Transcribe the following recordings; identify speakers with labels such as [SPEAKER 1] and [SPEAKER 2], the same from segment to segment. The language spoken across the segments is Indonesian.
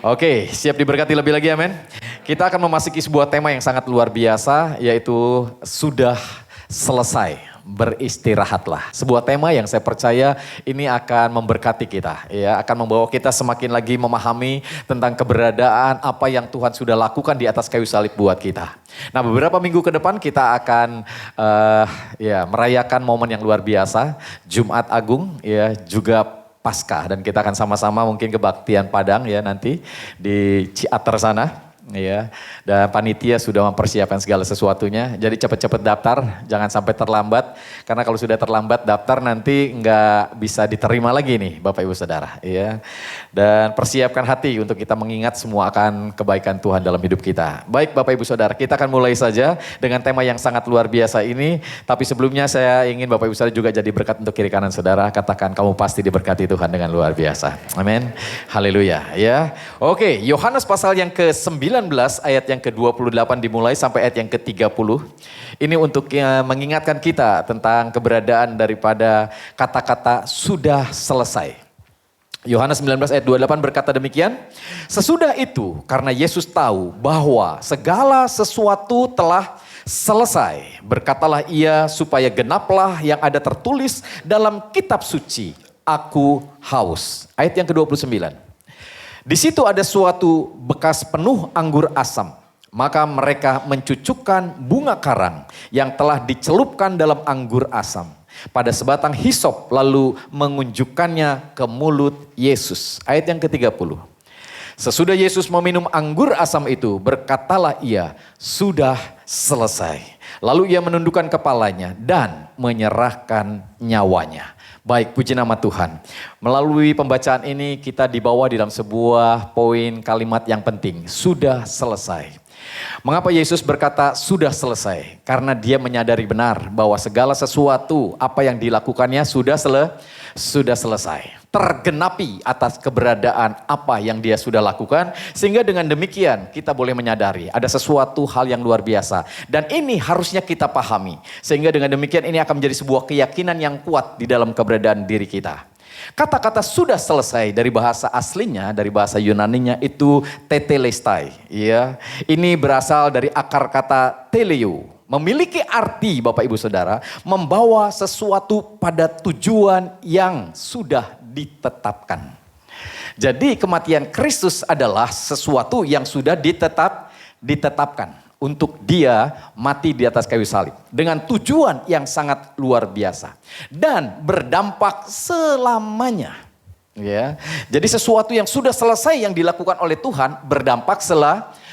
[SPEAKER 1] Oke, siap diberkati lebih lagi, amin. Kita akan memasuki sebuah tema yang sangat luar biasa, yaitu sudah selesai. Beristirahatlah. Sebuah tema yang saya percaya ini akan memberkati kita, ya, akan membawa kita semakin lagi memahami tentang keberadaan apa yang Tuhan sudah lakukan di atas kayu salib buat kita. Nah, beberapa minggu ke depan kita akan merayakan momen yang luar biasa, Jumat Agung, ya, juga Paskah, dan kita akan sama-sama mungkin kebaktian Padang ya nanti di Ciater sana. Ya, dan panitia sudah mempersiapkan segala sesuatunya. Jadi cepat-cepat daftar, jangan sampai terlambat. Karena kalau sudah terlambat daftar nanti nggak bisa diterima lagi nih Bapak Ibu Saudara. Ya, dan persiapkan hati untuk kita mengingat semua akan kebaikan Tuhan dalam hidup kita. Baik Bapak Ibu Saudara, kita akan mulai saja dengan tema yang sangat luar biasa ini. Tapi sebelumnya saya ingin Bapak Ibu Saudara juga jadi berkat untuk kiri kanan saudara. Katakan kamu pasti diberkati Tuhan dengan luar biasa. Amin. Haleluya. Ya. Oke, Yohanes pasal yang ke-9 ayat yang ke-28 dimulai sampai ayat yang ke-30. Ini untuk mengingatkan kita tentang keberadaan daripada kata-kata sudah selesai. Yohanes 19 ayat 28 berkata demikian. Sesudah itu karena Yesus tahu bahwa segala sesuatu telah selesai. Berkatalah ia supaya genaplah yang ada tertulis dalam kitab suci. Aku haus. Ayat yang ke-29. Di situ ada suatu bekas penuh anggur asam. Maka mereka mencucukkan bunga karang yang telah dicelupkan dalam anggur asam pada sebatang hisop lalu mengunjukkannya ke mulut Yesus. Ayat yang ke-30. Sesudah Yesus meminum anggur asam itu, berkatalah ia, sudah selesai. Lalu ia menundukkan kepalanya dan menyerahkan nyawanya. Baik, puji nama Tuhan. Melalui pembacaan ini kita dibawa di dalam sebuah poin kalimat yang penting. Sudah selesai. Mengapa Yesus berkata sudah selesai? Karena dia menyadari benar bahwa segala sesuatu apa yang dilakukannya sudah selesai. Tergenapi atas keberadaan apa yang dia sudah lakukan. Sehingga dengan demikian kita boleh menyadari ada sesuatu hal yang luar biasa. Dan ini harusnya kita pahami. Sehingga dengan demikian ini akan menjadi sebuah keyakinan yang kuat di dalam keberadaan diri kita. Kata-kata sudah selesai dari bahasa aslinya, dari bahasa Yunaninya itu tetelestai. Ya. Ini berasal dari akar kata teleo. Memiliki arti Bapak Ibu Saudara, membawa sesuatu pada tujuan yang sudah ditetapkan. Jadi kematian Kristus adalah sesuatu yang sudah ditetapkan. Untuk dia mati di atas kayu salib. Dengan tujuan yang sangat luar biasa. Dan berdampak selamanya. Ya. Jadi sesuatu yang sudah selesai yang dilakukan oleh Tuhan berdampak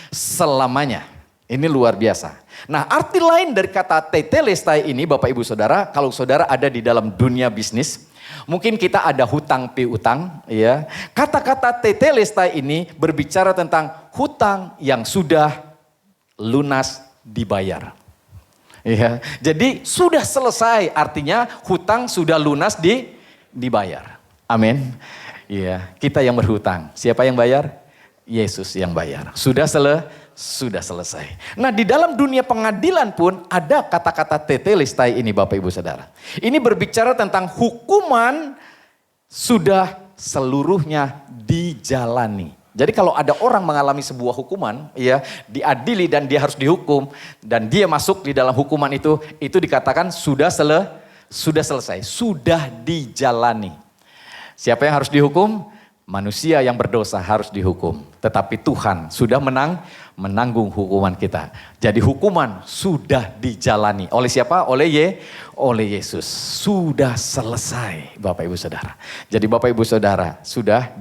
[SPEAKER 1] selamanya. Ini luar biasa. Nah, arti lain dari kata tetelestai ini Bapak Ibu Saudara, kalau saudara ada di dalam dunia bisnis, mungkin kita ada hutang piutang, ya. Kata-kata tetelestai ini berbicara tentang hutang yang sudah lunas dibayar. Ya. Jadi sudah selesai, artinya hutang sudah lunas dibayar. Amin. Ya, kita yang berhutang. Siapa yang bayar? Yesus yang bayar. Sudah selesai. Nah, di dalam dunia pengadilan pun ada kata-kata tetelestai ini Bapak Ibu Saudara. Ini berbicara tentang hukuman sudah seluruhnya dijalani. Jadi kalau ada orang mengalami sebuah hukuman, ya, diadili dan dia harus dihukum dan dia masuk di dalam hukuman itu dikatakan sudah selesai, sudah dijalani. Siapa yang harus dihukum? Manusia yang berdosa harus dihukum. Tetapi Tuhan sudah menanggung hukuman kita. Jadi hukuman sudah dijalani. Oleh siapa? Oleh Yesus. Sudah selesai Bapak Ibu Saudara. Jadi Bapak Ibu Saudara sudah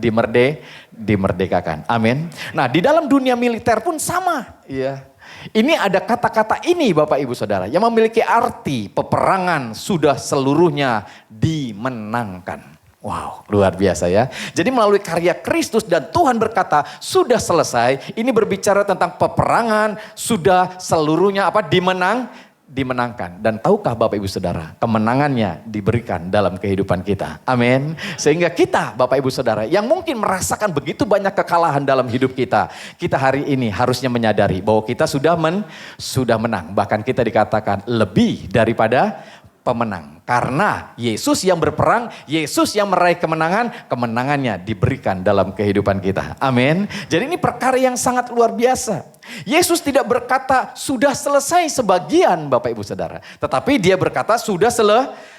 [SPEAKER 1] dimerdekakan. Amin. Nah, di dalam dunia militer pun sama. Ya. Ini ada kata-kata ini Bapak Ibu Saudara yang memiliki arti peperangan sudah seluruhnya dimenangkan. Wow, luar biasa ya. Jadi melalui karya Kristus dan Tuhan berkata sudah selesai. Ini berbicara tentang peperangan sudah seluruhnya dimenangkan. Dan tahukah Bapak Ibu Saudara, kemenangannya diberikan dalam kehidupan kita. Amin. Sehingga kita Bapak Ibu Saudara yang mungkin merasakan begitu banyak kekalahan dalam hidup kita. Kita hari ini harusnya menyadari bahwa kita sudah menang. Bahkan kita dikatakan lebih daripada pemenang. Karena Yesus yang berperang, Yesus yang meraih kemenangan, kemenangannya diberikan dalam kehidupan kita. Amin. Jadi ini perkara yang sangat luar biasa. Yesus tidak berkata sudah selesai sebagian Bapak Ibu Saudara. Tetapi dia berkata sudah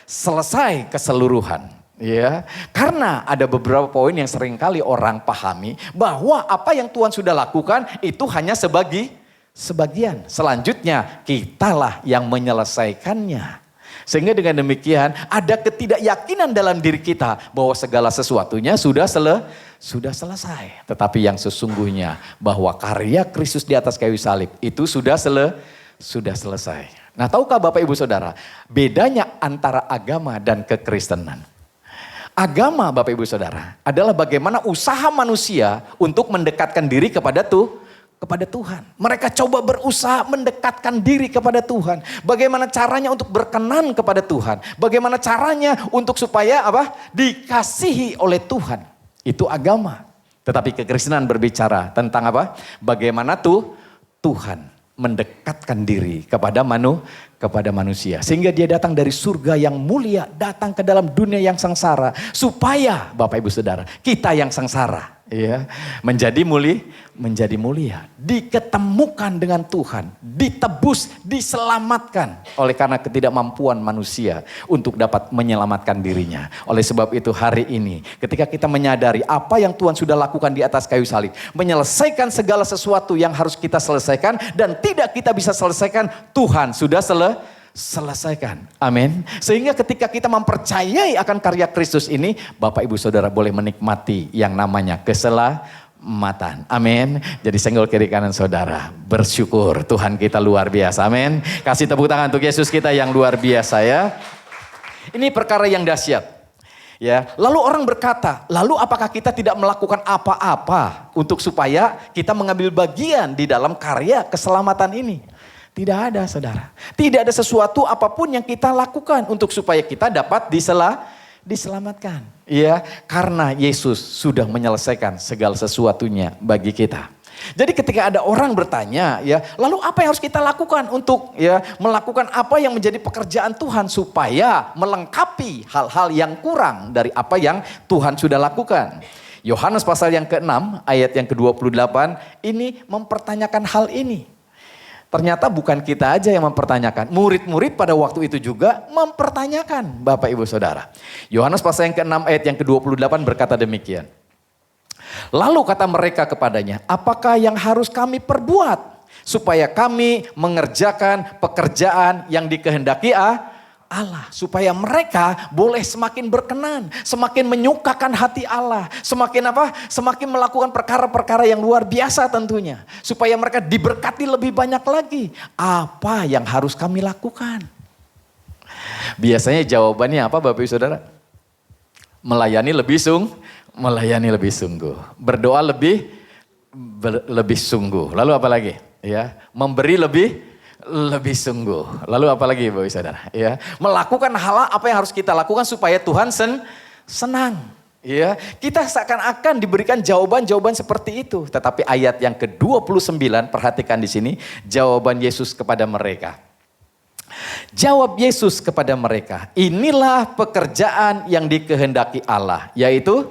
[SPEAKER 1] selesai keseluruhan. Ya, karena ada beberapa poin yang seringkali orang pahami bahwa apa yang Tuhan sudah lakukan itu hanya sebagian. Selanjutnya kitalah yang menyelesaikannya. Sehingga dengan demikian ada ketidakyakinan dalam diri kita bahwa segala sesuatunya sudah selesai. Tetapi yang sesungguhnya bahwa karya Kristus di atas kayu salib itu sudah selesai. Nah, tahukah Bapak Ibu Saudara bedanya antara agama dan kekristenan? Agama Bapak Ibu Saudara adalah bagaimana usaha manusia untuk mendekatkan diri kepada Tuhan. Mereka coba berusaha mendekatkan diri kepada Tuhan. Bagaimana caranya untuk berkenan kepada Tuhan. Bagaimana caranya untuk supaya dikasihi oleh Tuhan. Itu agama. Tetapi kekristenan berbicara tentang apa? Bagaimana Tuhan mendekatkan diri kepada manusia. Sehingga dia datang dari surga yang mulia, datang ke dalam dunia yang sengsara. Supaya Bapak Ibu Saudara, kita yang sengsara ya, menjadi mulia. Diketemukan dengan Tuhan, ditebus, diselamatkan. Oleh karena ketidakmampuan manusia untuk dapat menyelamatkan dirinya. Oleh sebab itu hari ini ketika kita menyadari apa yang Tuhan sudah lakukan di atas kayu salib. Menyelesaikan segala sesuatu yang harus kita selesaikan dan tidak kita bisa selesaikan, Tuhan sudah selesaikan. Amin. Sehingga ketika kita mempercayai akan karya Kristus ini, Bapak Ibu Saudara boleh menikmati yang namanya keselamatan. Amin. Jadi senggol kiri kanan saudara. Bersyukur Tuhan kita luar biasa. Amin. Kasih tepuk tangan untuk Yesus kita yang luar biasa ya. Ini perkara yang dahsyat. Ya, lalu orang berkata, lalu apakah kita tidak melakukan apa-apa untuk supaya kita mengambil bagian di dalam karya keselamatan ini? Tidak ada saudara. Tidak ada sesuatu apapun yang kita lakukan untuk supaya kita dapat diselamatkan. Ya, karena Yesus sudah menyelesaikan segala sesuatunya bagi kita. Jadi ketika ada orang bertanya, ya, lalu apa yang harus kita lakukan untuk melakukan apa yang menjadi pekerjaan Tuhan supaya melengkapi hal-hal yang kurang dari apa yang Tuhan sudah lakukan. Yohanes pasal yang ke-6 ayat yang ke-28 ini mempertanyakan hal ini. Ternyata bukan kita aja yang mempertanyakan. Murid-murid pada waktu itu juga mempertanyakan Bapak Ibu Saudara. Yohanes pasal yang ke-6 ayat yang ke-28 berkata demikian. Lalu kata mereka kepadanya, apakah yang harus kami perbuat supaya kami mengerjakan pekerjaan yang dikehendaki Allah, supaya mereka boleh semakin berkenan, semakin menyukakan hati Allah, semakin melakukan perkara-perkara yang luar biasa tentunya, supaya mereka diberkati lebih banyak lagi. Apa yang harus kami lakukan? Biasanya jawabannya apa Bapak Ibu Saudara? Melayani lebih sungguh, berdoa lebih sungguh. Lalu apa lagi? Ya, memberi lebih sungguh. Lalu apa lagi Bapak Ibu Saudara? Ya, melakukan hal apa yang harus kita lakukan supaya Tuhan senang. Ya, kita seakan-akan diberikan jawaban-jawaban seperti itu. Tetapi ayat yang ke-29 perhatikan di sini jawaban Yesus kepada mereka. Jawab Yesus kepada mereka, inilah pekerjaan yang dikehendaki Allah, yaitu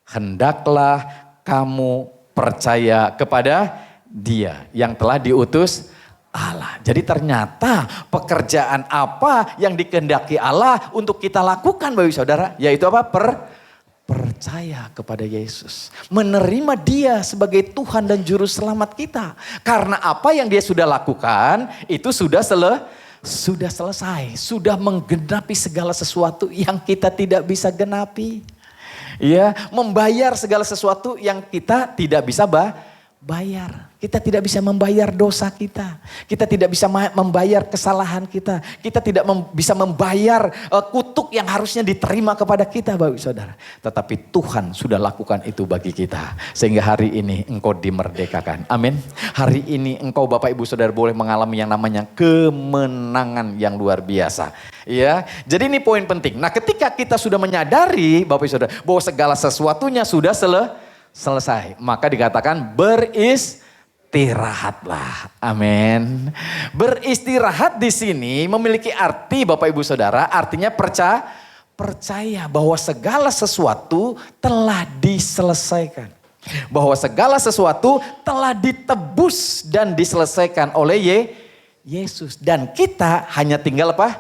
[SPEAKER 1] hendaklah kamu percaya kepada Dia yang telah diutus Allah. Jadi ternyata pekerjaan apa yang dikehendaki Allah untuk kita lakukan Bapak Ibu Saudara, yaitu apa? Percaya kepada Yesus. Menerima Dia sebagai Tuhan dan Juru Selamat kita. Karena apa yang Dia sudah lakukan itu sudah selesai. Sudah menggenapi segala sesuatu yang kita tidak bisa genapi. Ya, membayar segala sesuatu yang kita tidak bisa bayar. Kita tidak bisa membayar dosa kita. Kita tidak bisa membayar kesalahan kita. Kita tidak bisa membayar kutuk yang harusnya diterima kepada kita Bapak Ibu Saudara. Tetapi Tuhan sudah lakukan itu bagi kita. Sehingga hari ini engkau dimerdekakan. Amin. Hari ini engkau Bapak Ibu Saudara boleh mengalami yang namanya kemenangan yang luar biasa. Ya, jadi ini poin penting. Nah, ketika kita sudah menyadari Bapak Ibu Saudara bahwa segala sesuatunya sudah selesai, maka dikatakan beristirahatlah. beristirahatlah. Amin. Beristirahat di sini memiliki arti Bapak Ibu Saudara, artinya percaya bahwa segala sesuatu telah diselesaikan. Bahwa segala sesuatu telah ditebus dan diselesaikan oleh Yesus. Dan kita hanya tinggal apa?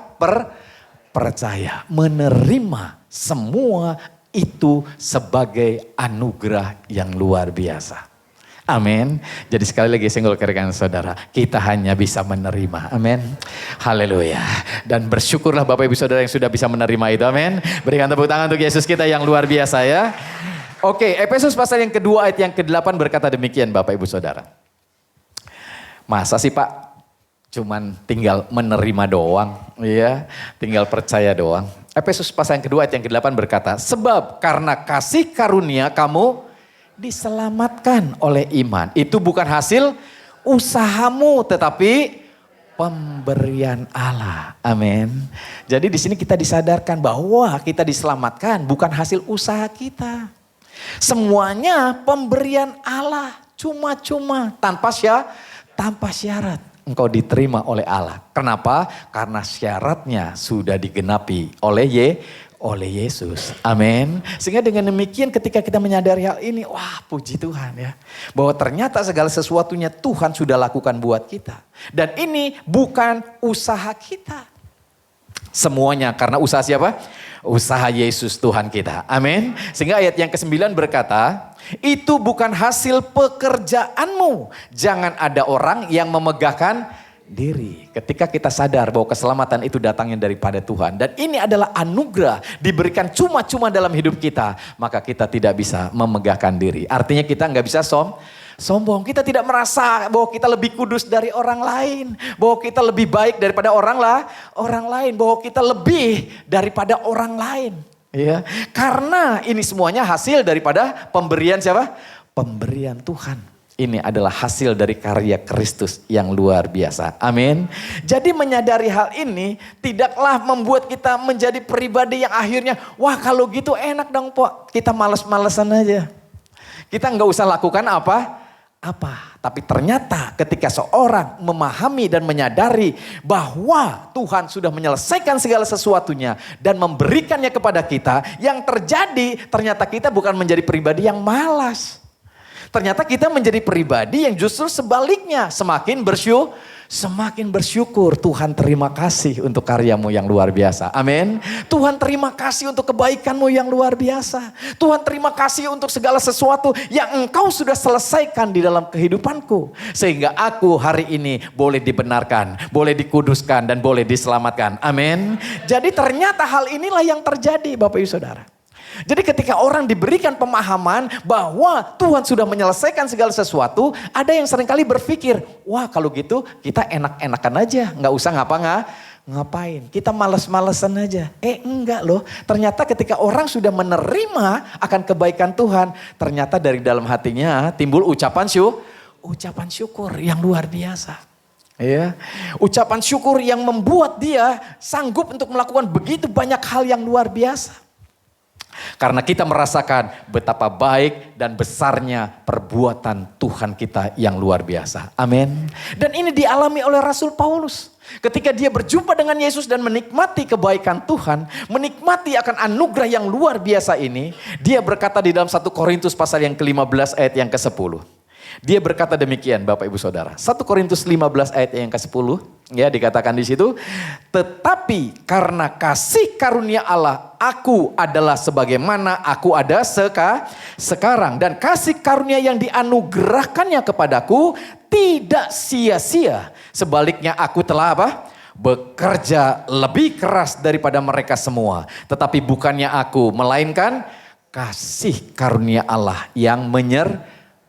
[SPEAKER 1] Percaya. Menerima semua itu sebagai anugerah yang luar biasa. Amin. Jadi sekali lagi singgul kirikan saudara, kita hanya bisa menerima. Amin. Haleluya. Dan bersyukurlah Bapak Ibu Saudara yang sudah bisa menerima itu. Amin. Berikan tepuk tangan untuk Yesus kita yang luar biasa ya. Oke, Efesus pasal yang kedua ayat yang ke-8 berkata demikian Bapak Ibu Saudara. Masa sih Pak cuman tinggal menerima doang, ya, tinggal percaya doang. Efesus pasal yang kedua ayat yang ke-8 berkata, sebab karena kasih karunia kamu diselamatkan oleh iman. Itu bukan hasil usahamu tetapi pemberian Allah. Amin. Jadi di sini kita disadarkan bahwa kita diselamatkan bukan hasil usaha kita. Semuanya pemberian Allah, cuma-cuma tanpa syarat. Engkau diterima oleh Allah. Kenapa? Karena syaratnya sudah digenapi oleh Yesus. Amin. Sehingga dengan demikian ketika kita menyadari hal ini, wah puji Tuhan ya. Bahwa ternyata segala sesuatunya Tuhan sudah lakukan buat kita. Dan ini bukan usaha kita. Semuanya karena usaha siapa? Usaha Yesus Tuhan kita. Amin. Sehingga ayat yang ke-9 berkata, itu bukan hasil pekerjaanmu. Jangan ada orang yang memegahkan diri. Ketika kita sadar bahwa keselamatan itu datangnya daripada Tuhan. Dan ini adalah anugerah diberikan cuma-cuma dalam hidup kita. Maka kita tidak bisa memegahkan diri. Artinya kita nggak bisa sombong. Kita tidak merasa bahwa kita lebih kudus dari orang lain. Bahwa kita lebih baik daripada orang lain. Bahwa kita lebih daripada orang lain. Ya, karena ini semuanya hasil daripada pemberian siapa? Pemberian Tuhan. Ini adalah hasil dari karya Kristus yang luar biasa. Amin. Jadi menyadari hal ini tidaklah membuat kita menjadi pribadi yang akhirnya, wah kalau gitu enak dong Pok. Kita males-malesan aja. Kita nggak usah lakukan apa. Tapi ternyata ketika seorang memahami dan menyadari bahwa Tuhan sudah menyelesaikan segala sesuatunya dan memberikannya kepada kita, yang terjadi ternyata kita bukan menjadi pribadi yang malas. Ternyata kita menjadi pribadi yang justru sebaliknya semakin bersyukur. Tuhan terima kasih untuk karyamu yang luar biasa. Amin. Tuhan terima kasih untuk kebaikanmu yang luar biasa. Tuhan terima kasih untuk segala sesuatu yang engkau sudah selesaikan di dalam kehidupanku. Sehingga aku hari ini boleh dibenarkan, boleh dikuduskan dan boleh diselamatkan. Amin. Jadi ternyata hal inilah yang terjadi Bapak Ibu Saudara. Jadi ketika orang diberikan pemahaman bahwa Tuhan sudah menyelesaikan segala sesuatu, ada yang seringkali berpikir, wah kalau gitu kita enak-enakan aja, nggak usah ngapain. Kita males-malesan aja. Enggak loh, ternyata ketika orang sudah menerima akan kebaikan Tuhan, ternyata dari dalam hatinya timbul ucapan syukur yang luar biasa. Ya, ucapan syukur yang membuat dia sanggup untuk melakukan begitu banyak hal yang luar biasa. Karena kita merasakan betapa baik dan besarnya perbuatan Tuhan kita yang luar biasa. Amin. Dan ini dialami oleh Rasul Paulus. Ketika dia berjumpa dengan Yesus dan menikmati kebaikan Tuhan, menikmati akan anugerah yang luar biasa ini, dia berkata di dalam 1 Korintus pasal yang ke-15 ayat yang ke-10. Dia berkata demikian Bapak Ibu Saudara. 1 Korintus 15 ayat yang ke-10. Ya dikatakan di situ. Tetapi karena kasih karunia Allah, aku adalah sebagaimana aku ada sekarang. Dan kasih karunia yang dianugerahkannya kepadaku tidak sia-sia. Sebaliknya aku telah bekerja lebih keras daripada mereka semua. Tetapi bukannya aku, melainkan kasih karunia Allah yang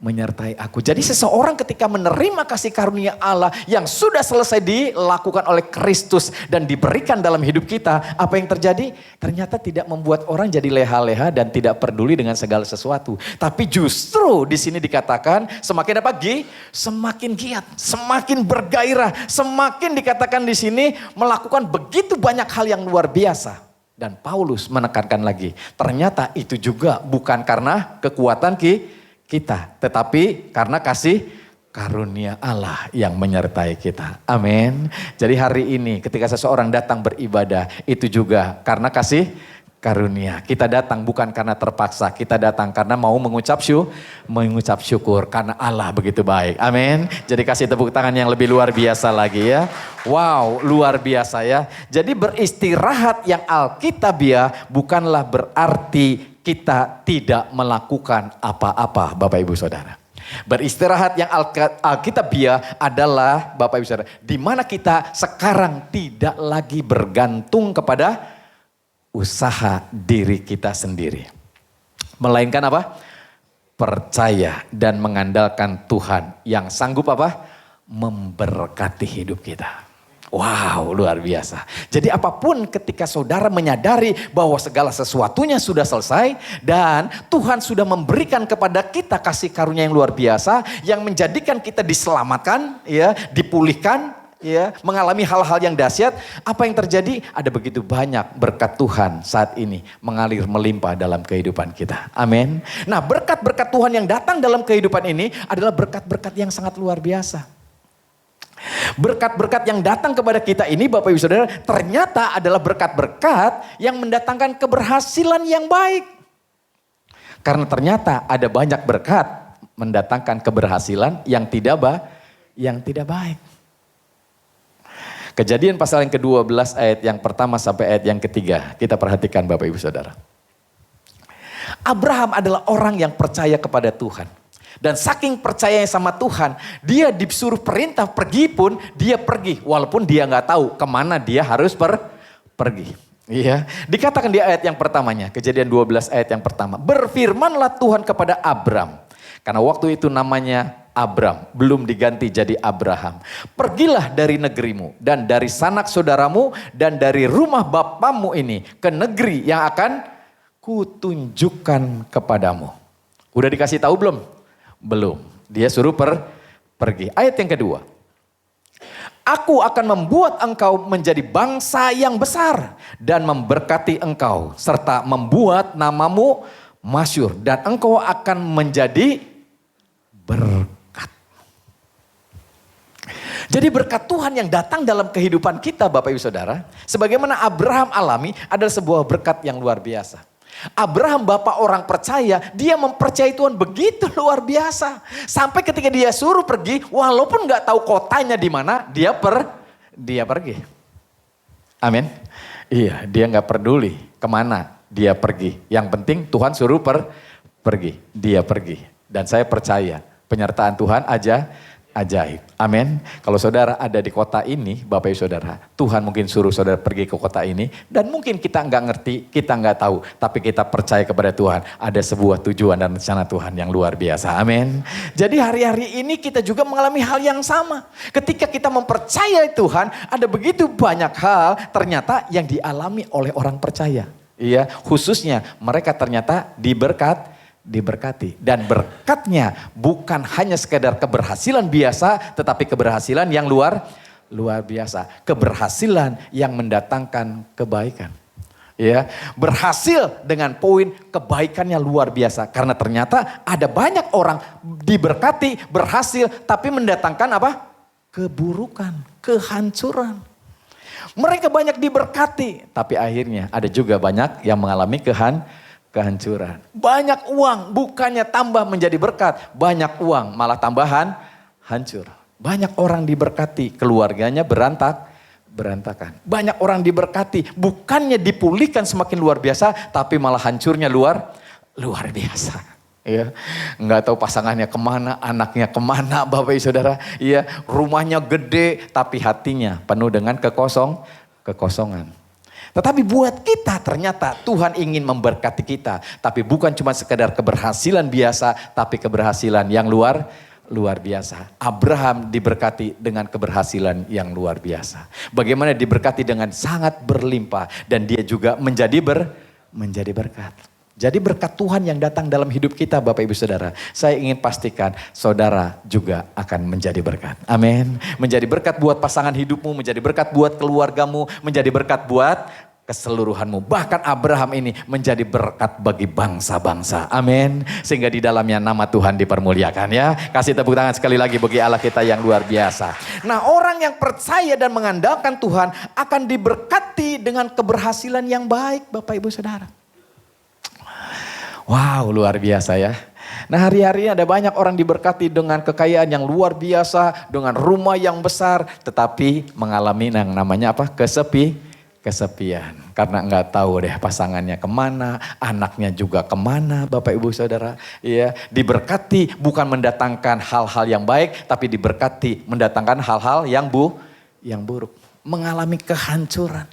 [SPEAKER 1] menyertai aku. Jadi seseorang ketika menerima kasih karunia Allah yang sudah selesai dilakukan oleh Kristus dan diberikan dalam hidup kita, apa yang terjadi? Ternyata tidak membuat orang jadi leha-leha dan tidak peduli dengan segala sesuatu. Tapi justru di sini dikatakan semakin apa? Semakin giat, semakin bergairah, semakin dikatakan di sini melakukan begitu banyak hal yang luar biasa. Dan Paulus menekankan lagi, ternyata itu juga bukan karena kekuatan kita, tetapi karena kasih karunia Allah yang menyertai kita. Amin. Jadi hari ini ketika seseorang datang beribadah, itu juga karena kasih karunia. Kita datang bukan karena terpaksa, kita datang karena mau mengucap syukur karena Allah begitu baik. Amin. Jadi kasih tepuk tangan yang lebih luar biasa lagi ya. Wow, luar biasa ya. Jadi beristirahat yang alkitabiah bukanlah berarti kita tidak melakukan apa-apa, Bapak Ibu Saudara. Beristirahat yang alkitabiah adalah, Bapak Ibu Saudara, di mana kita sekarang tidak lagi bergantung kepada usaha diri kita sendiri. Melainkan apa? Percaya dan mengandalkan Tuhan yang sanggup apa? Memberkati hidup kita. Wow, luar biasa. Jadi apapun ketika saudara menyadari bahwa segala sesuatunya sudah selesai dan Tuhan sudah memberikan kepada kita kasih karunia yang luar biasa yang menjadikan kita diselamatkan, ya, dipulihkan, ya, mengalami hal-hal yang dahsyat. Apa yang terjadi? Ada begitu banyak berkat Tuhan saat ini mengalir melimpah dalam kehidupan kita. Amin. Nah, berkat-berkat Tuhan yang datang dalam kehidupan ini adalah berkat-berkat yang sangat luar biasa. Berkat-berkat yang datang kepada kita ini, Bapak Ibu Saudara, ternyata adalah berkat-berkat yang mendatangkan keberhasilan yang baik. Karena ternyata ada banyak berkat mendatangkan keberhasilan yang tidak baik. Kejadian pasal yang ke-12 ayat yang pertama sampai ayat yang ketiga. Kita perhatikan Bapak Ibu Saudara. Abraham adalah orang yang percaya kepada Tuhan. Dan saking percayanya sama Tuhan, dia disuruh perintah pergi pun dia pergi. Walaupun dia nggak tahu kemana dia harus pergi. Iya, dikatakan di ayat yang pertamanya, Kejadian 12 ayat yang pertama. Berfirmanlah Tuhan kepada Abram. Karena waktu itu namanya Abram, belum diganti jadi Abraham. Pergilah dari negerimu dan dari sanak saudaramu dan dari rumah bapamu ini ke negeri yang akan kutunjukkan kepadamu. Udah dikasih tahu belum? Belum. Dia suruh pergi. Ayat yang kedua. Aku akan membuat engkau menjadi bangsa yang besar dan memberkati engkau serta membuat namamu masyhur dan engkau akan menjadi berkat. Jadi berkat Tuhan yang datang dalam kehidupan kita, Bapak Ibu Saudara, sebagaimana Abraham alami, adalah sebuah berkat yang luar biasa. Abraham bapak orang percaya, dia mempercayai Tuhan begitu luar biasa. Sampai ketika dia suruh pergi, walaupun gak tahu kotanya di mana, dia pergi. Amin. Iya, dia gak peduli kemana dia pergi. Yang penting Tuhan suruh pergi, dia pergi. Dan saya percaya penyertaan Tuhan ajaib. Amin. Kalau saudara ada di kota ini, Bapak Ibu Saudara, Tuhan mungkin suruh saudara pergi ke kota ini. Dan mungkin kita nggak ngerti, kita nggak tahu. Tapi kita percaya kepada Tuhan. Ada sebuah tujuan dan rencana Tuhan yang luar biasa. Amin. Jadi hari-hari ini kita juga mengalami hal yang sama. Ketika kita mempercayai Tuhan, ada begitu banyak hal ternyata yang dialami oleh orang percaya. Iya, khususnya mereka ternyata diberkati. Dan berkatnya bukan hanya sekedar keberhasilan biasa, tetapi keberhasilan yang luar biasa. Keberhasilan yang mendatangkan kebaikan. Ya, berhasil dengan poin kebaikannya luar biasa. Karena ternyata ada banyak orang diberkati, berhasil, tapi mendatangkan apa? Keburukan, kehancuran. Mereka banyak diberkati, tapi akhirnya ada juga banyak yang mengalami kehancuran. Banyak uang bukannya tambah menjadi berkat. Banyak uang malah tambahan hancur. Banyak orang diberkati, keluarganya berantakan. Banyak orang diberkati, bukannya dipulihkan semakin luar biasa, tapi malah hancurnya luar biasa. Ya, nggak tahu pasangannya kemana, anaknya kemana, Bapak Ibu Saudara. Ya, rumahnya gede, tapi hatinya penuh dengan kekosongan. Tetapi buat kita ternyata Tuhan ingin memberkati kita. Tapi bukan cuma sekedar keberhasilan biasa, tapi keberhasilan yang luar biasa. Abraham diberkati dengan keberhasilan yang luar biasa. Bagaimana diberkati dengan sangat berlimpah. Dan dia juga menjadi berkat. Jadi berkat Tuhan yang datang dalam hidup kita, Bapak Ibu Saudara. Saya ingin pastikan saudara juga akan menjadi berkat. Amin. Menjadi berkat buat pasangan hidupmu, menjadi berkat buat keluargamu, menjadi berkat buat keseluruhanmu. Bahkan Abraham ini menjadi berkat bagi bangsa-bangsa. Amin. Sehingga di dalamnya nama Tuhan dipermuliakan ya. Kasih tepuk tangan sekali lagi bagi Allah kita yang luar biasa. Nah, orang yang percaya dan mengandalkan Tuhan akan diberkati dengan keberhasilan yang baik, Bapak Ibu Saudara. Wow, luar biasa ya. Nah, hari-hari ini ada banyak orang diberkati dengan kekayaan yang luar biasa, dengan rumah yang besar, tetapi mengalami yang namanya apa? Kesepian. Karena nggak tahu deh pasangannya kemana, anaknya juga kemana, Bapak Ibu Saudara. Ya, diberkati bukan mendatangkan hal-hal yang baik, tapi diberkati mendatangkan hal-hal yang buruk. Mengalami kehancuran.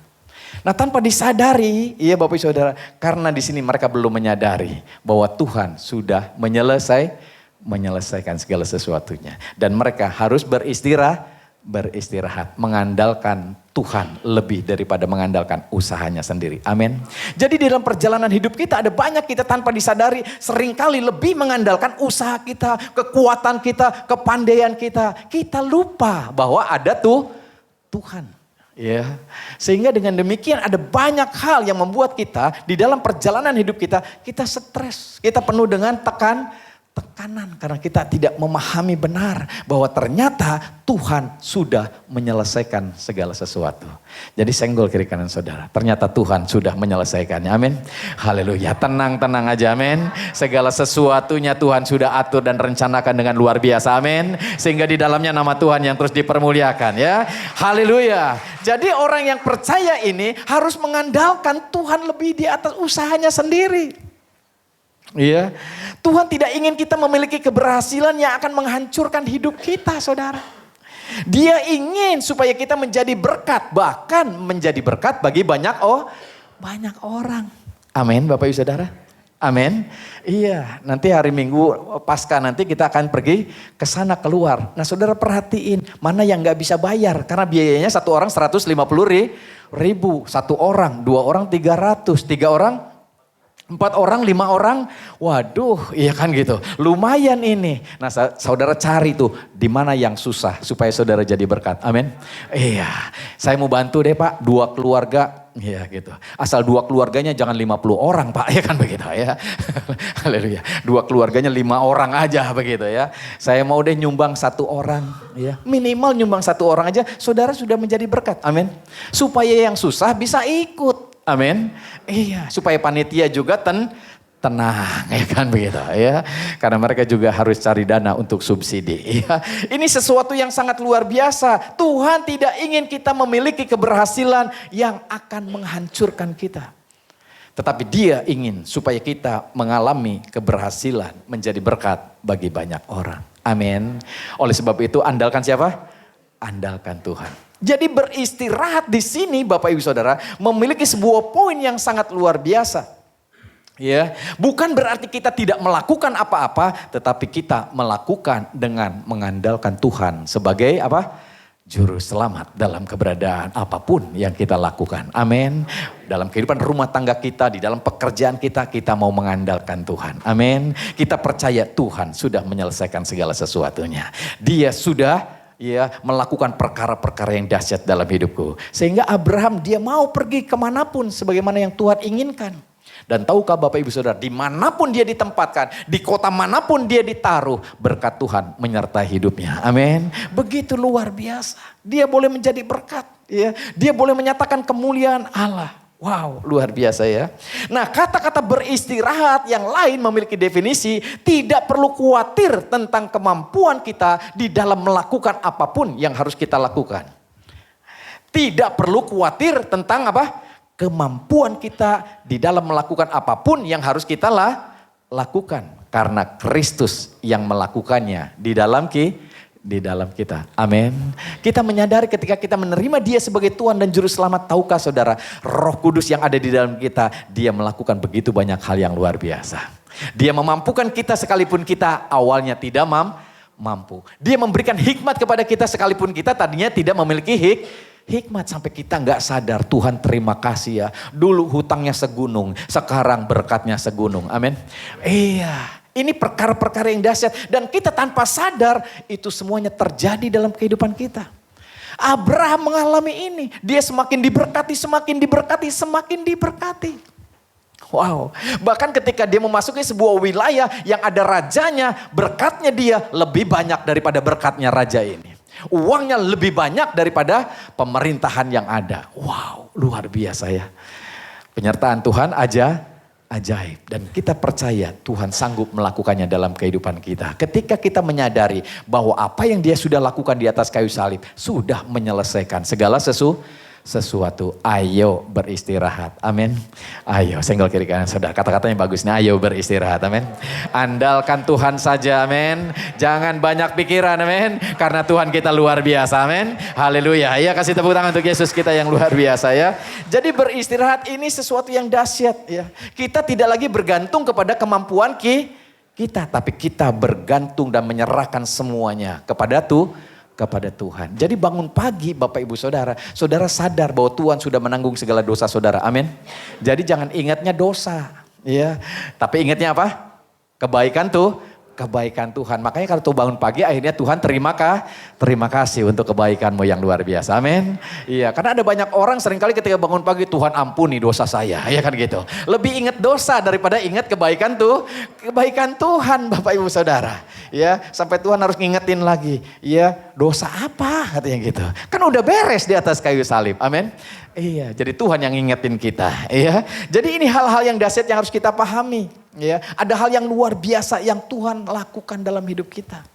[SPEAKER 1] Nah, tanpa disadari, iya Bapak Ibu Saudara, karena di sini mereka belum menyadari bahwa Tuhan sudah menyelesaikan segala sesuatunya. Dan mereka harus beristirahat, mengandalkan Tuhan lebih daripada mengandalkan usahanya sendiri. Amin. Jadi di dalam perjalanan hidup kita ada banyak kita tanpa disadari seringkali lebih mengandalkan usaha kita, kekuatan kita, kepandaian kita. Kita lupa bahwa ada Tuhan. Ya, sehingga dengan demikian ada banyak hal yang membuat kita di dalam perjalanan hidup kita stres, kita penuh dengan tekanan karena kita tidak memahami benar bahwa ternyata Tuhan sudah menyelesaikan segala sesuatu. Jadi senggol kiri kanan saudara, ternyata Tuhan sudah menyelesaikannya. Amin. Haleluya. Tenang aja, amin. Segala sesuatunya Tuhan sudah atur dan rencanakan dengan luar biasa. Amin. Sehingga di dalamnya nama Tuhan yang terus dipermuliakan ya. Haleluya. Jadi orang yang percaya ini harus mengandalkan Tuhan lebih di atas usahanya sendiri. Iya. Tuhan tidak ingin kita memiliki keberhasilan yang akan menghancurkan hidup kita, saudara. Dia ingin supaya kita menjadi berkat, bahkan menjadi berkat bagi banyak orang. Amin, Bapak Ibu Saudara. Amin. Iya, nanti hari Minggu Paskah nanti kita akan pergi ke sana keluar. Nah, saudara perhatiin mana yang gak bisa bayar karena biayanya satu orang 150.000, satu orang, 2 orang 300, 3 orang 4 orang, 5 orang, waduh, iya kan gitu. Lumayan ini. Nah, saudara cari tuh di mana yang susah supaya saudara jadi berkat. Amin. Iya, saya mau bantu deh Pak, 2 keluarga. Iya gitu. Asal 2 keluarganya jangan 50 orang Pak, ya kan begitu ya. Haleluya. 2 keluarganya 5 orang aja begitu ya. Saya mau deh nyumbang 1 orang. Ya. Minimal nyumbang 1 orang aja, saudara sudah menjadi berkat. Amin. Supaya yang susah bisa ikut. Amin. Iya, supaya panitia juga tenang, ya kan begitu ya. Karena mereka juga harus cari dana untuk subsidi. Ya. Ini sesuatu yang sangat luar biasa. Tuhan tidak ingin kita memiliki keberhasilan yang akan menghancurkan kita. Tetapi Dia ingin supaya kita mengalami keberhasilan menjadi berkat bagi banyak orang. Amin. Oleh sebab itu andalkan siapa? Andalkan Tuhan. Jadi beristirahat di sini Bapak Ibu Saudara memiliki sebuah poin yang sangat luar biasa. Ya, bukan berarti kita tidak melakukan apa-apa, tetapi kita melakukan dengan mengandalkan Tuhan sebagai apa? Juru selamat dalam keberadaan apapun yang kita lakukan. Amin. Dalam kehidupan rumah tangga kita, di dalam pekerjaan kita mau mengandalkan Tuhan. Amin. Kita percaya Tuhan sudah menyelesaikan segala sesuatunya. Dia sudah melakukan perkara-perkara yang dahsyat dalam hidupku. Sehingga Abraham dia mau pergi kemanapun sebagaimana yang Tuhan inginkan. Dan tahukah Bapak Ibu Saudara, dimanapun dia ditempatkan, di kota manapun dia ditaruh, berkat Tuhan menyertai hidupnya. Amin. Begitu luar biasa. Dia boleh menjadi berkat. Ya. Dia boleh menyatakan kemuliaan Allah. Wow, luar biasa ya. Nah, kata-kata beristirahat yang lain memiliki definisi tidak perlu khawatir tentang kemampuan kita di dalam melakukan apapun yang harus kita lakukan. Tidak perlu khawatir tentang apa? Kemampuan kita di dalam melakukan apapun yang harus kita lakukan. Karena Kristus yang melakukannya di dalam kita. Amin. Kita menyadari ketika kita menerima Dia sebagai Tuhan dan Juru Selamat. Tahukah saudara, Roh Kudus yang ada di dalam kita, Dia melakukan begitu banyak hal yang luar biasa. Dia memampukan kita sekalipun kita awalnya tidak mampu. Dia memberikan hikmat kepada kita sekalipun kita tadinya tidak memiliki hikmat. Sampai kita nggak sadar, Tuhan terima kasih ya. Dulu hutangnya segunung, sekarang berkatnya segunung. Amin. Iya. Ini perkara-perkara yang dahsyat dan kita tanpa sadar itu semuanya terjadi dalam kehidupan kita. Abraham mengalami ini. Dia semakin diberkati, semakin diberkati, semakin diberkati. Wow, bahkan ketika dia memasuki sebuah wilayah yang ada rajanya, berkatnya dia lebih banyak daripada berkatnya raja ini. Uangnya lebih banyak daripada pemerintahan yang ada. Wow, luar biasa ya. Penyertaan Tuhan ajaib. Dan kita percaya Tuhan sanggup melakukannya dalam kehidupan kita. Ketika kita menyadari bahwa apa yang dia sudah lakukan di atas kayu salib sudah menyelesaikan segala sesuatu. Ayo beristirahat. Amin. Ayo, senggol kiri kanan saudara. Kata-katanya bagus nih. Ayo beristirahat. Amin. Andalkan Tuhan saja. Amin. Jangan banyak pikiran. Amin. Karena Tuhan kita luar biasa. Amin. Haleluya. Ya, kasih tepuk tangan untuk Yesus kita yang luar biasa ya. Jadi beristirahat ini sesuatu yang dahsyat ya. Kita tidak lagi bergantung kepada kemampuan kita. Tapi kita bergantung dan menyerahkan semuanya kepada Tuhan. Jadi bangun pagi Bapak Ibu Saudara, saudara sadar bahwa Tuhan sudah menanggung segala dosa saudara. Amin. Jadi jangan ingatnya dosa, ya. Tapi ingatnya apa? Kebaikan Tuhan. Makanya kalau tuh bangun pagi akhirnya Tuhan terima kasih untuk kebaikanmu yang luar biasa. Amin. Iya, karena ada banyak orang seringkali ketika bangun pagi, Tuhan ampuni dosa saya. Ya kan gitu. Lebih ingat dosa daripada ingat kebaikan Tuhan Bapak Ibu Saudara. Ya, sampai Tuhan harus ngingetin lagi. Ya, dosa apa katanya gitu. Kan udah beres di atas kayu salib. Amin. Iya, jadi Tuhan yang ngingetin kita. Iya. Jadi ini hal-hal yang dahsyat yang harus kita pahami. Ya, ada hal yang luar biasa yang Tuhan lakukan dalam hidup kita.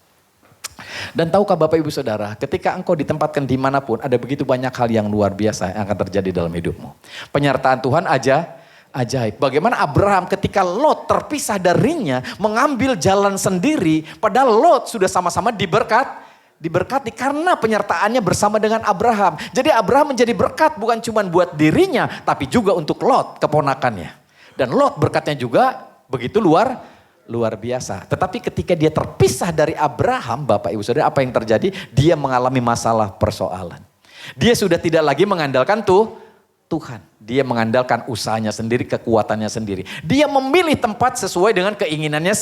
[SPEAKER 1] Dan tahukah Bapak Ibu Saudara, ketika engkau ditempatkan dimanapun, ada begitu banyak hal yang luar biasa yang akan terjadi dalam hidupmu. Penyertaan Tuhan ajaib. Bagaimana Abraham ketika Lot terpisah darinya, mengambil jalan sendiri, padahal Lot sudah sama-sama diberkati karena penyertaannya bersama dengan Abraham. Jadi Abraham menjadi berkat bukan cuma buat dirinya, tapi juga untuk Lot, keponakannya. Dan Lot berkatnya juga begitu luar biasa. Tetapi ketika dia terpisah dari Abraham, Bapak Ibu Saudara, apa yang terjadi? Dia mengalami masalah persoalan. Dia sudah tidak lagi mengandalkan Tuhan. Dia mengandalkan usahanya sendiri, kekuatannya sendiri. Dia memilih tempat sesuai dengan keinginannya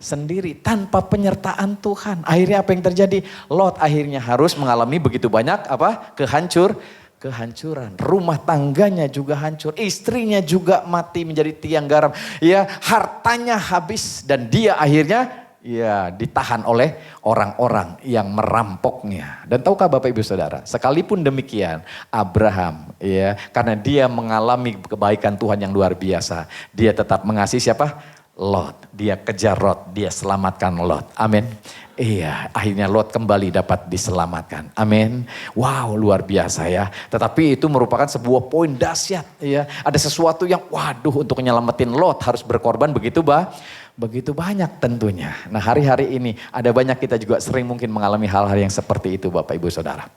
[SPEAKER 1] sendiri tanpa penyertaan Tuhan. Akhirnya apa yang terjadi? Lot akhirnya harus mengalami begitu banyak kehancuran. Rumah tangganya juga hancur. Istrinya juga mati menjadi tiang garam. Ya, hartanya habis dan dia akhirnya ditahan oleh orang-orang yang merampoknya. Dan tahukah Bapak Ibu Saudara, sekalipun demikian Abraham karena dia mengalami kebaikan Tuhan yang luar biasa, dia tetap mengasihi siapa? Lot. Dia kejar Lot, dia selamatkan Lot. Amin. Iya, akhirnya Lot kembali dapat diselamatkan. Amin. Wow, luar biasa ya. Tetapi itu merupakan sebuah poin dahsyat ya. Ada sesuatu yang untuk nyelamatin Lot harus berkorban begitu banyak tentunya. Nah, hari-hari ini ada banyak kita juga sering mungkin mengalami hal-hal yang seperti itu Bapak Ibu Saudara.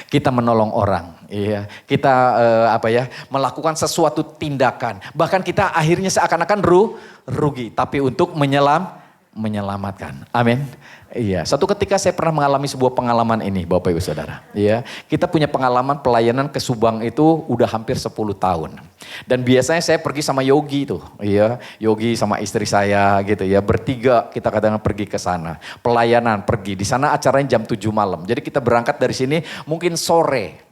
[SPEAKER 1] Kita menolong orang, kita melakukan sesuatu tindakan. Bahkan kita akhirnya seakan-akan rugi, tapi untuk menyelamatkan. Amin. Iya, suatu ketika saya pernah mengalami sebuah pengalaman ini Bapak Ibu Saudara. Kita punya pengalaman pelayanan ke Subang itu udah hampir 10 tahun. Dan biasanya saya pergi sama Yogi tuh, Yogi sama istri saya gitu ya, bertiga kita kadang pergi ke sana. Pelayanan pergi, di sana acaranya jam 7 malam. Jadi kita berangkat dari sini mungkin sore.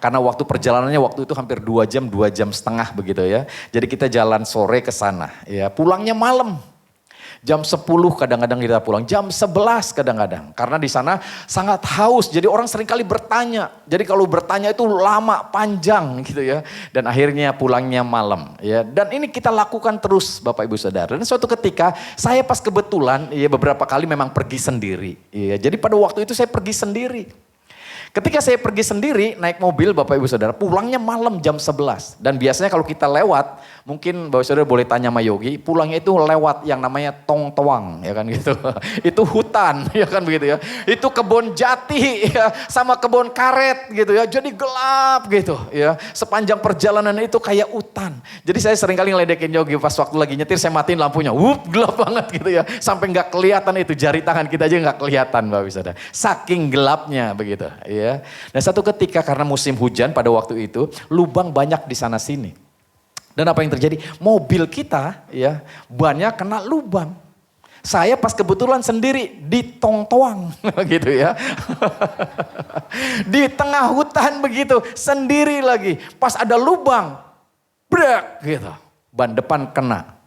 [SPEAKER 1] Karena waktu perjalanannya waktu itu hampir 2 jam setengah begitu ya. Jadi kita jalan sore ke sana, pulangnya malam. Jam 10 kadang-kadang kita pulang, jam 11 kadang-kadang. Karena di sana sangat haus, jadi orang seringkali bertanya. Jadi kalau bertanya itu lama, panjang gitu ya. Dan akhirnya pulangnya malam. Dan ini kita lakukan terus Bapak Ibu Saudara. Dan suatu ketika saya pas kebetulan beberapa kali memang pergi sendiri. Jadi pada waktu itu saya pergi sendiri. Ketika saya pergi sendiri naik mobil Bapak Ibu Saudara, pulangnya malam jam 11. Dan biasanya kalau kita lewat, mungkin Bapak Saudara boleh tanya sama Yogi, pulangnya itu lewat yang namanya Tong Toang, ya kan gitu. Itu hutan, ya kan begitu ya. Itu kebun jati, sama kebun karet gitu ya. Jadi gelap gitu ya. Sepanjang perjalanan itu kayak hutan. Jadi saya seringkali ngeledekin Yogi pas waktu lagi nyetir, saya matiin lampunya. Gelap banget gitu ya. Sampai gak kelihatan itu, jari tangan kita aja gak kelihatan Bapak Ibu Saudara. Saking gelapnya begitu. Dan satu ketika karena musim hujan pada waktu itu, lubang banyak di sana sini. Dan apa yang terjadi? Mobil kita banyak kena lubang. Saya pas kebetulan sendiri di tong-toang gitu ya. Di tengah hutan begitu, sendiri lagi. Pas ada lubang, brak gitu. Ban depan kena.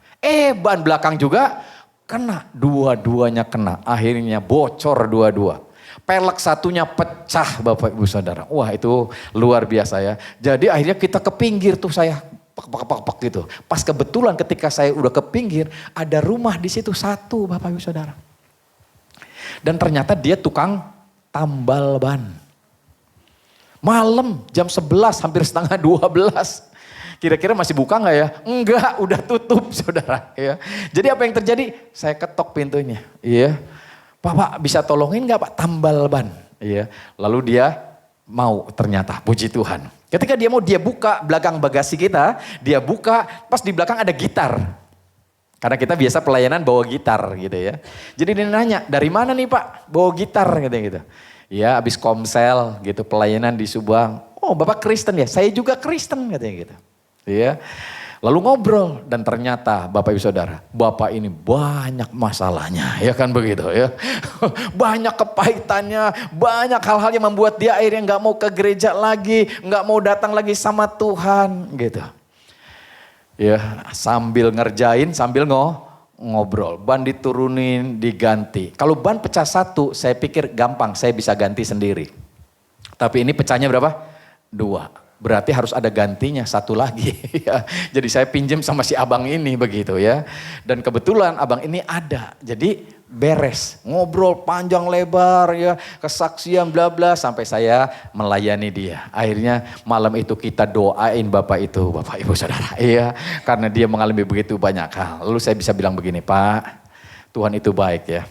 [SPEAKER 1] Ban belakang juga kena. Dua-duanya kena. Akhirnya bocor dua-dua. Pelek satunya pecah Bapak Ibu Saudara. Wah itu luar biasa ya. Jadi akhirnya kita ke pinggir tuh saya. Pak gitu. Pas kebetulan ketika saya udah ke pinggir, ada rumah di situ satu Bapak Ibu Saudara. Dan ternyata dia tukang tambal ban. Malam jam 11 hampir setengah 12. Kira-kira masih buka nggak ya? Enggak, udah tutup saudara. Ya. Jadi apa yang terjadi? Saya ketok pintunya. Iya. Pak bisa tolongin nggak Pak tambal ban? Iya. Lalu dia mau ternyata, puji Tuhan. Ketika dia mau, dia buka belakang bagasi kita, dia buka, pas di belakang ada gitar. Karena kita biasa pelayanan bawa gitar gitu ya. Jadi dia nanya, dari mana nih Pak? Bawa gitar gitu. Ya habis komsel gitu, pelayanan di Subang. Oh Bapak Kristen ya? Saya juga Kristen katanya gitu. Ya. Lalu ngobrol dan ternyata Bapak Ibu Saudara, Bapak ini banyak masalahnya, ya kan begitu ya. Banyak kepahitannya, banyak hal-hal yang membuat dia akhirnya nggak mau ke gereja lagi, nggak mau datang lagi sama Tuhan gitu. Ya, sambil ngerjain, sambil ngobrol, ban diturunin, diganti. Kalau ban pecah satu, saya pikir gampang, saya bisa ganti sendiri. Tapi ini pecahnya berapa? 2. Berarti harus ada gantinya satu lagi. Ya. Jadi saya pinjam sama si abang ini begitu ya. Dan kebetulan abang ini ada. Jadi beres. Ngobrol panjang lebar ya. Kesaksian bla bla sampai saya melayani dia. Akhirnya malam itu kita doain Bapak itu. Bapak Ibu Saudara. Iya. Karena dia mengalami begitu banyak hal. Lalu saya bisa bilang begini, Pak. Tuhan itu baik ya.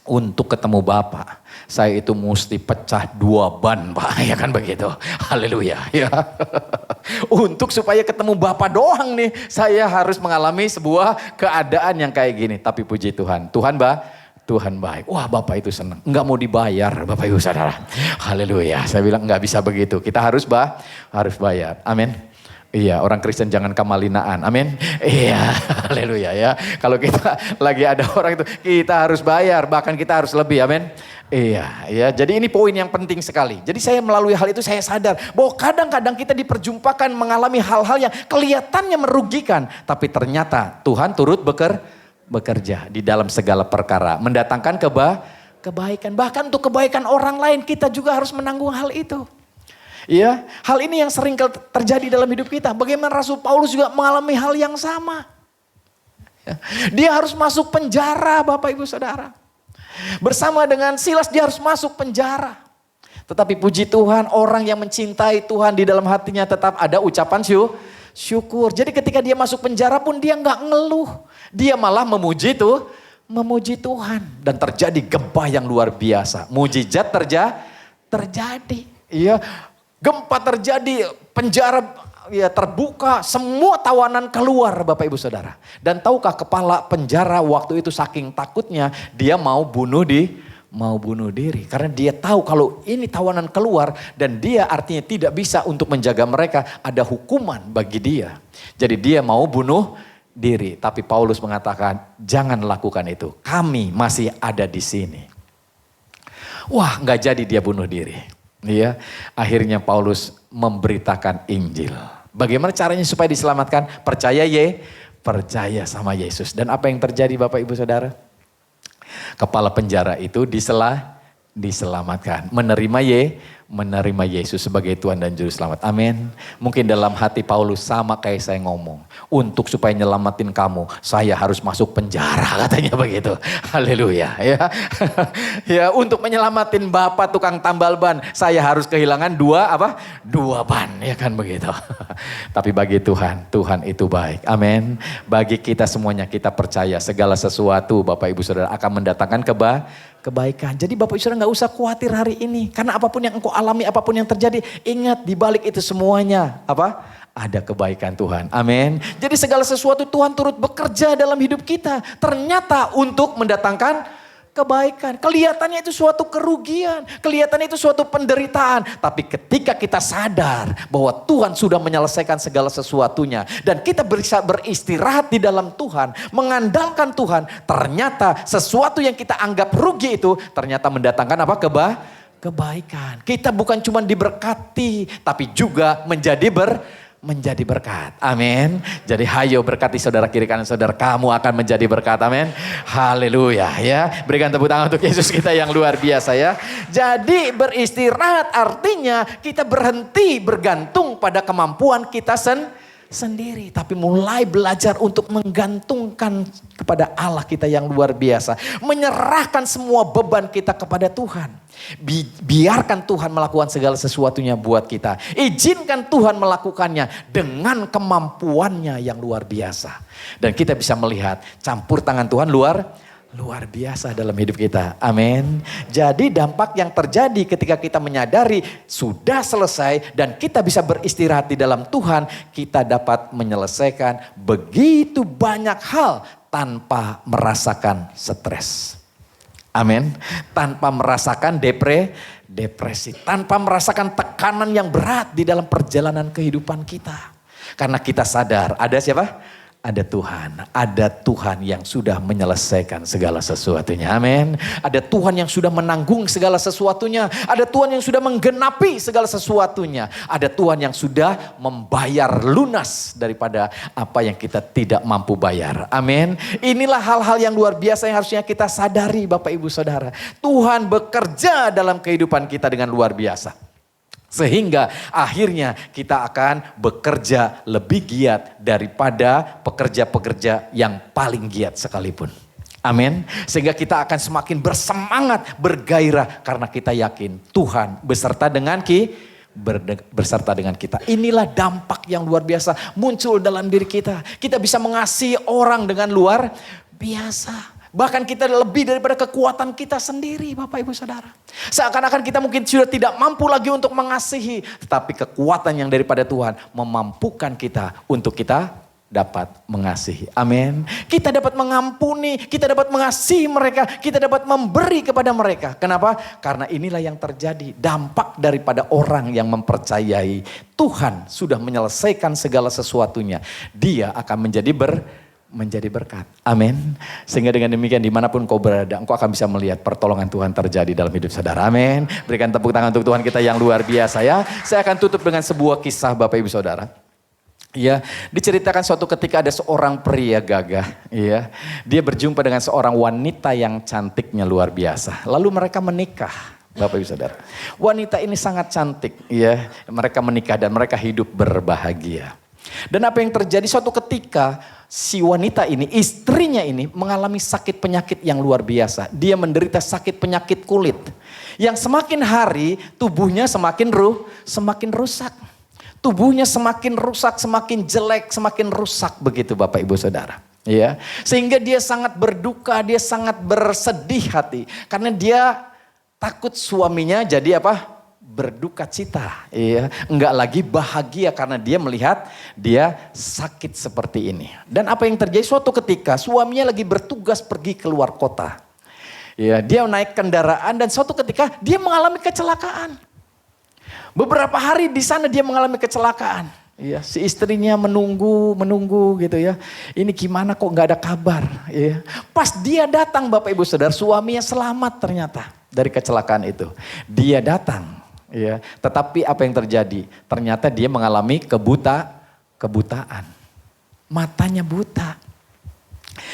[SPEAKER 1] Untuk ketemu Bapak, saya itu mesti pecah 2 ban Pak, ya kan begitu. Haleluya ya. Untuk supaya ketemu Bapak doang nih, saya harus mengalami sebuah keadaan yang kayak gini. Tapi puji Tuhan, Tuhan baik. Wah Bapak itu senang, nggak mau dibayar Bapak Ibu Saudara. Haleluya, saya bilang nggak bisa begitu, kita harus bayar, amin. Iya, orang Kristen jangan kamalinaan. Amin. Iya, haleluya ya. Kalau kita lagi ada orang itu, kita harus bayar, bahkan kita harus lebih. Amin. Iya, ya. Jadi ini poin yang penting sekali. Jadi saya melalui hal itu saya sadar bahwa kadang-kadang kita diperjumpakan mengalami hal-hal yang kelihatannya merugikan, tapi ternyata Tuhan turut bekerja di dalam segala perkara, mendatangkan kebaikan. Bahkan untuk kebaikan orang lain kita juga harus menanggung hal itu. Ya, hal ini yang sering terjadi dalam hidup kita. Bagaimana Rasul Paulus juga mengalami hal yang sama. Dia harus masuk penjara Bapak Ibu Saudara. Bersama dengan Silas dia harus masuk penjara. Tetapi puji Tuhan, orang yang mencintai Tuhan di dalam hatinya tetap ada ucapan syukur. Jadi ketika dia masuk penjara pun dia nggak ngeluh. Dia malah memuji Tuhan. Dan terjadi gempa yang luar biasa. Mujizat terjadi. Iya. Gempa terjadi, penjara ya terbuka, semua tawanan keluar Bapak Ibu Saudara. Dan tahukah kepala penjara waktu itu saking takutnya dia mau bunuh diri. Karena dia tahu kalau ini tawanan keluar dan dia artinya tidak bisa untuk menjaga mereka, ada hukuman bagi dia. Jadi dia mau bunuh diri. Tapi Paulus mengatakan jangan lakukan itu, kami masih ada di sini. Wah gak jadi dia bunuh diri. Iya, akhirnya Paulus memberitakan Injil. Bagaimana caranya supaya diselamatkan? Percaya sama Yesus. Dan apa yang terjadi Bapak Ibu Saudara? Kepala penjara itu diselamatkan. Menerima Yesus sebagai Tuhan dan Juru Selamat. Amin. Mungkin dalam hati Paulus sama kayak saya ngomong. Untuk supaya nyelamatin kamu, saya harus masuk penjara katanya begitu. Haleluya ya. Ya untuk menyelamatin Bapak tukang tambal ban, saya harus kehilangan 2 ban ya kan begitu. Tapi bagi Tuhan itu baik. Amin. Bagi kita semuanya kita percaya segala sesuatu Bapak Ibu Saudara akan mendatangkan kebaikan. Jadi Bapak Ibu Saudara gak usah khawatir hari ini. Karena apapun yang engkau alami, apapun yang terjadi, ingat di balik itu semuanya ada kebaikan Tuhan. Amin. Jadi segala sesuatu Tuhan turut bekerja dalam hidup kita. Ternyata untuk mendatangkan kebaikan. Kelihatannya itu suatu kerugian, kelihatannya itu suatu penderitaan. Tapi ketika kita sadar bahwa Tuhan sudah menyelesaikan segala sesuatunya dan kita bisa beristirahat di dalam Tuhan, mengandalkan Tuhan, ternyata sesuatu yang kita anggap rugi itu ternyata mendatangkan apa? Kebaikan. Kita bukan cuma diberkati, tapi juga menjadi berkat. Amin. Jadi hayo berkati saudara kiri kanan saudara, kamu akan menjadi berkat. Amin. Haleluya ya. Berikan tepuk tangan untuk Yesus kita yang luar biasa ya. Jadi beristirahat artinya kita berhenti bergantung pada kemampuan kita sendiri. Tapi mulai belajar untuk menggantungkan kepada Allah kita yang luar biasa. Menyerahkan semua beban kita kepada Tuhan. Biarkan Tuhan melakukan segala sesuatunya buat kita. Izinkan Tuhan melakukannya dengan kemampuannya yang luar biasa. Dan kita bisa melihat campur tangan Tuhan luar biasa dalam hidup kita. Amin. Jadi dampak yang terjadi ketika kita menyadari sudah selesai dan kita bisa beristirahat di dalam Tuhan, kita dapat menyelesaikan begitu banyak hal tanpa merasakan stres. Amin. Tanpa merasakan depresi, tanpa merasakan tekanan yang berat di dalam perjalanan kehidupan kita. Karena kita sadar ada siapa? Ada Tuhan yang sudah menyelesaikan segala sesuatunya. Amin. Ada Tuhan yang sudah menanggung segala sesuatunya. Ada Tuhan yang sudah menggenapi segala sesuatunya. Ada Tuhan yang sudah membayar lunas daripada apa yang kita tidak mampu bayar. Amin. Inilah hal-hal yang luar biasa yang harusnya kita sadari Bapak Ibu Saudara. Tuhan bekerja dalam kehidupan kita dengan luar biasa. Sehingga akhirnya kita akan bekerja lebih giat daripada pekerja-pekerja yang paling giat sekalipun. Amin. Sehingga kita akan semakin bersemangat, bergairah karena kita yakin Tuhan beserta dengan kita. Inilah dampak yang luar biasa muncul dalam diri kita. Kita bisa mengasihi orang dengan luar biasa. Bahkan kita lebih daripada kekuatan kita sendiri Bapak Ibu Saudara. Seakan-akan kita mungkin sudah tidak mampu lagi untuk mengasihi. Tetapi kekuatan yang daripada Tuhan memampukan kita untuk kita dapat mengasihi. Amin. Kita dapat mengampuni, kita dapat mengasihi mereka, kita dapat memberi kepada mereka. Kenapa? Karena inilah yang terjadi. Dampak daripada orang yang mempercayai Tuhan sudah menyelesaikan segala sesuatunya. Dia akan menjadi berkat. Amin. Sehingga dengan demikian dimanapun kau berada, engkau akan bisa melihat pertolongan Tuhan terjadi dalam hidup saudara. Amin. Berikan tepuk tangan untuk Tuhan kita yang luar biasa ya. Saya akan tutup dengan sebuah kisah Bapak Ibu Saudara. Ya, diceritakan suatu ketika ada seorang pria gagah, ya. Dia berjumpa dengan seorang wanita yang cantiknya luar biasa. Lalu mereka menikah. Bapak Ibu Saudara. Wanita ini sangat cantik, ya. Mereka menikah dan mereka hidup berbahagia. Dan apa yang terjadi suatu ketika si wanita ini, istrinya ini mengalami sakit penyakit yang luar biasa. Dia menderita sakit penyakit kulit. Yang semakin hari tubuhnya semakin rusak. Tubuhnya semakin rusak, semakin jelek, semakin rusak begitu Bapak Ibu Saudara. Ya, sehingga dia sangat berduka, dia sangat bersedih hati. Karena dia takut suaminya jadi apa? Berduka cita, ya, enggak lagi bahagia karena dia melihat dia sakit seperti ini. Dan apa yang terjadi suatu ketika suaminya lagi bertugas pergi keluar kota, ya, dia naik kendaraan dan suatu ketika dia mengalami kecelakaan. Beberapa hari di sana dia mengalami kecelakaan, ya, si istrinya menunggu gitu ya. Ini gimana kok nggak ada kabar, ya. Pas dia datang Bapak Ibu Saudara, suaminya selamat ternyata dari kecelakaan itu. Dia datang. Ya, tetapi apa yang terjadi? Ternyata dia mengalami kebutaan. Matanya buta.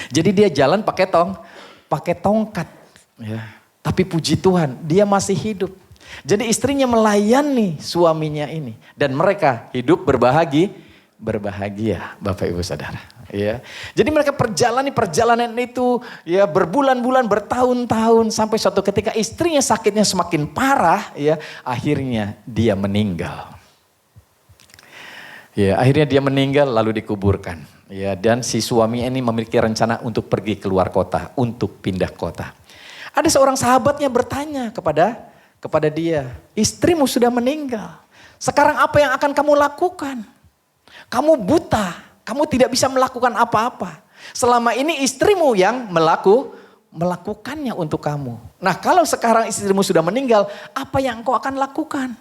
[SPEAKER 1] Jadi dia jalan pakai tongkat. Ya. Tapi puji Tuhan, dia masih hidup. Jadi istrinya melayani suaminya ini. Dan mereka hidup berbahagia Bapak Ibu Saudara. Ya. Jadi mereka perjalanan itu ya berbulan-bulan, bertahun-tahun sampai suatu ketika istrinya sakitnya semakin parah, ya, akhirnya dia meninggal. Ya, akhirnya dia meninggal lalu dikuburkan. Ya, dan si suami ini memiliki rencana untuk pergi keluar kota, untuk pindah kota. Ada seorang sahabatnya bertanya kepada dia, istrimu sudah meninggal. Sekarang apa yang akan kamu lakukan? Kamu buta. Kamu tidak bisa melakukan apa-apa. Selama ini istrimu yang melakukannya untuk kamu. Nah kalau sekarang istrimu sudah meninggal, apa yang engkau akan lakukan?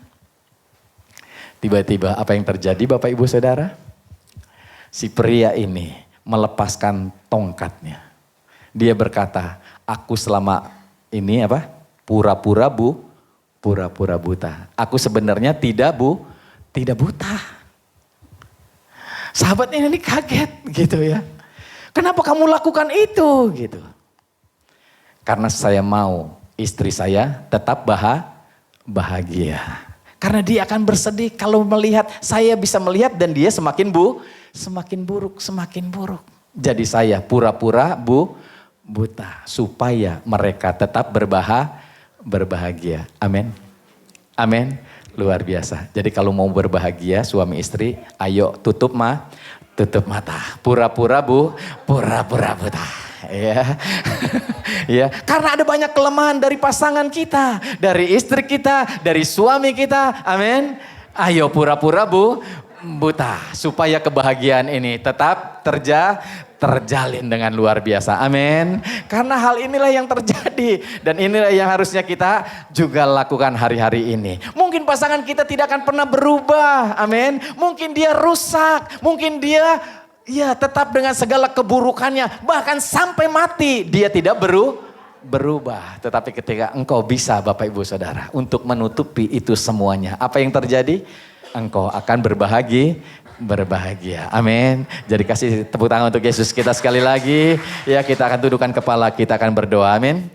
[SPEAKER 1] Tiba-tiba apa yang terjadi Bapak Ibu Saudara? Si pria ini melepaskan tongkatnya. Dia berkata, aku selama ini pura-pura buta. Aku sebenarnya tidak buta. Sahabat ini kaget gitu ya. Kenapa kamu lakukan itu gitu? Karena saya mau istri saya tetap bahagia. Karena dia akan bersedih kalau melihat, saya bisa melihat dan dia semakin buruk. Jadi saya pura-pura buta supaya mereka tetap berbahagia. Amin. Amin. Luar biasa. Jadi kalau mau berbahagia suami istri, ayo tutup mata. Pura-pura buta. Ya. Ya, karena ada banyak kelemahan dari pasangan kita, dari istri kita, dari suami kita. Amin. Ayo pura-pura buta supaya kebahagiaan ini tetap terjalin dengan luar biasa. Amin. Karena hal inilah yang terjadi dan inilah yang harusnya kita juga lakukan hari-hari ini. Mungkin pasangan kita tidak akan pernah berubah. Amin. Mungkin dia rusak, mungkin dia tetap dengan segala keburukannya, bahkan sampai mati dia tidak berubah. Tetapi ketika engkau bisa Bapak Ibu Saudara untuk menutupi itu semuanya, apa yang terjadi? Engkau akan berbahagia. Amin. Jadi kasih tepuk tangan untuk Yesus kita sekali lagi. Ya, kita akan tundukkan kepala, kita akan berdoa. Amin.